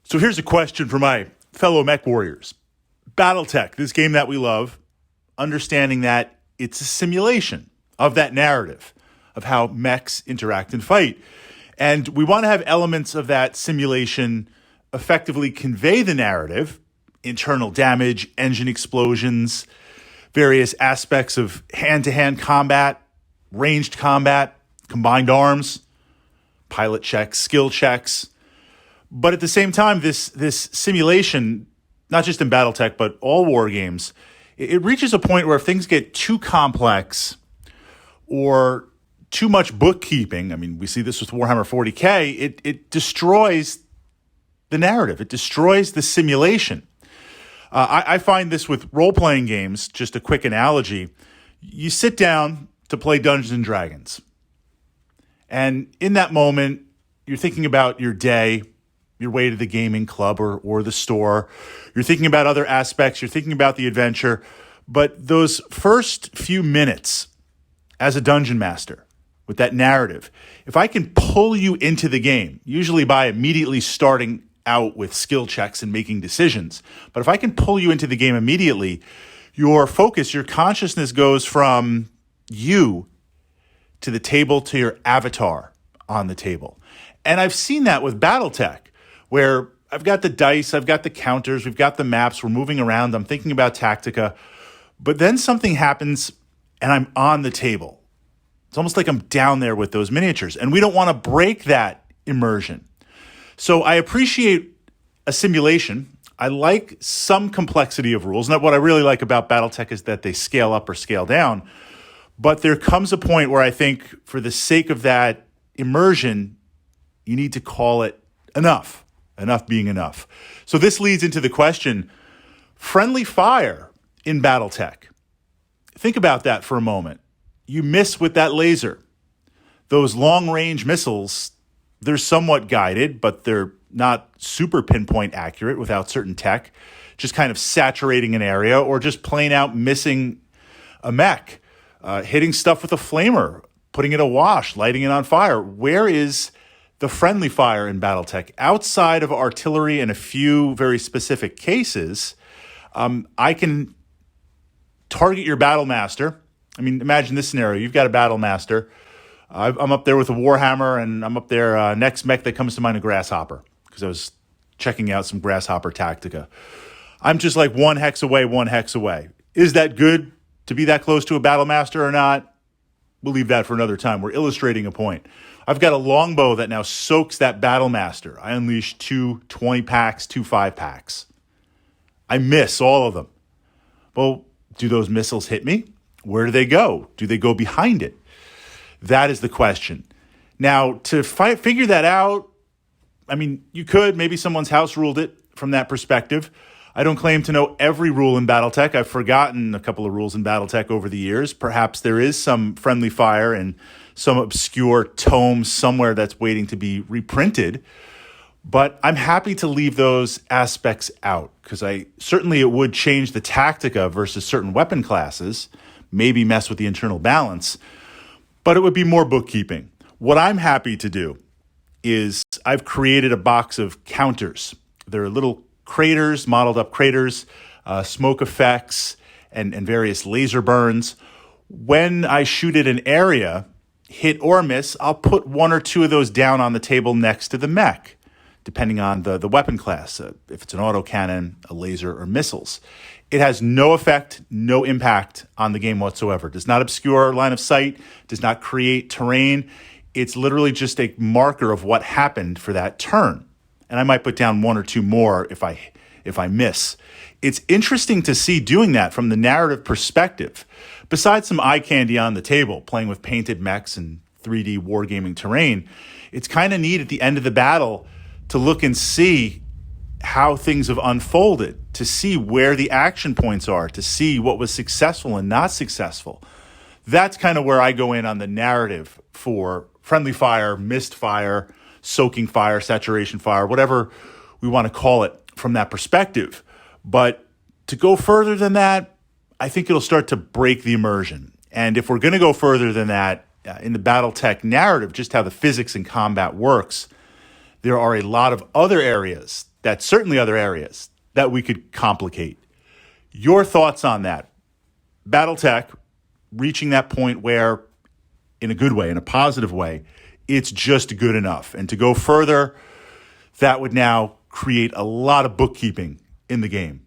So here's a question for my fellow mech warriors. Battletech, this game that we love, understanding that it's a simulation of that narrative of how mechs interact and fight. And we want to have elements of that simulation effectively convey the narrative, internal damage, engine explosions, various aspects of hand-to-hand combat, ranged combat, combined arms, pilot checks, skill checks. But at the same time, this simulation, not just in Battletech, but all war games, it reaches a point where if things get too complex or too much bookkeeping, I mean, we see this with Warhammer 40K, it destroys the narrative. It destroys the simulation. I find this with role-playing games, just a quick analogy. You sit down to play Dungeons and Dragons. And in that moment, you're thinking about your day, your way to the gaming club or the store. You're thinking about other aspects. You're thinking about the adventure. But those first few minutes as a dungeon master with that narrative, if I can pull you into the game, usually by immediately starting out with skill checks and making decisions, but if I can pull you into the game immediately, your focus, your consciousness goes from you to the table to your avatar on the table. And I've seen that with Battletech, where I've got the dice, I've got the counters, we've got the maps, we're moving around, I'm thinking about Tactica, but then something happens and I'm on the table. It's almost like I'm down there with those miniatures, and we don't want to break that immersion. So I appreciate a simulation. I like some complexity of rules. And what I really like about Battletech is that they scale up or scale down. But there comes a point where I think for the sake of that immersion, you need to call it enough. Enough being enough. So this leads into the question, friendly fire in Battletech. Think about that for a moment. You miss with that laser. Those long-range missiles, they're somewhat guided, but they're not super pinpoint accurate without certain tech, just kind of saturating an area or just plain out missing a mech, hitting stuff with a flamer, putting it awash, lighting it on fire. Where is the friendly fire in Battletech? Outside of artillery and a few very specific cases, I can target your battle master. I mean, imagine this scenario. You've got a battle master. I'm up there with a Warhammer, and I'm up there. Next mech that comes to mind, a Grasshopper, because I was checking out some Grasshopper Tactica. I'm just like one hex away. Is that good to be that close to a battle master or not? We'll leave that for another time. We're illustrating a point. I've got a longbow that now soaks that battle master. I unleash 2 20-packs, 2 5-packs. I miss all of them. Well, do those missiles hit me? Where do they go? Do they go behind it? That is the question. Now, to figure that out, I mean, you could. Maybe someone's house ruled it from that perspective. I don't claim to know every rule in Battletech. I've forgotten a couple of rules in Battletech over the years. Perhaps there is some friendly fire in some obscure tome somewhere that's waiting to be reprinted. But I'm happy to leave those aspects out because certainly it would change the Tactica versus certain weapon classes, maybe mess with the internal balance, but it would be more bookkeeping. What I'm happy to do is I've created a box of counters. They're little craters, modeled up craters, smoke effects, and various laser burns. When I shoot at an area, hit or miss, I'll put 1 or 2 of those down on the table next to the mech, depending on the weapon class, if it's an autocannon, a laser, or missiles. It has no effect, no impact on the game whatsoever. Does not obscure line of sight, does not create terrain. It's literally just a marker of what happened for that turn. And I might put down 1 or 2 more if I miss. It's interesting to see doing that from the narrative perspective. Besides some eye candy on the table, playing with painted mechs and 3D wargaming terrain, it's kind of neat at the end of the battle to look and see how things have unfolded, to see where the action points are, to see what was successful and not successful. That's kind of where I go in on the narrative for friendly fire, missed fire, soaking fire, saturation fire, whatever we want to call it from that perspective. But to go further than that, I think it'll start to break the immersion. And if we're going to go further than that in the Battletech narrative, just how the physics in combat works, there are a lot of other areas that certainly other areas that we could complicate. Your thoughts on that? Battletech reaching that point where, in a good way, in a positive way, it's just good enough. And to go further, that would now create a lot of bookkeeping in the game.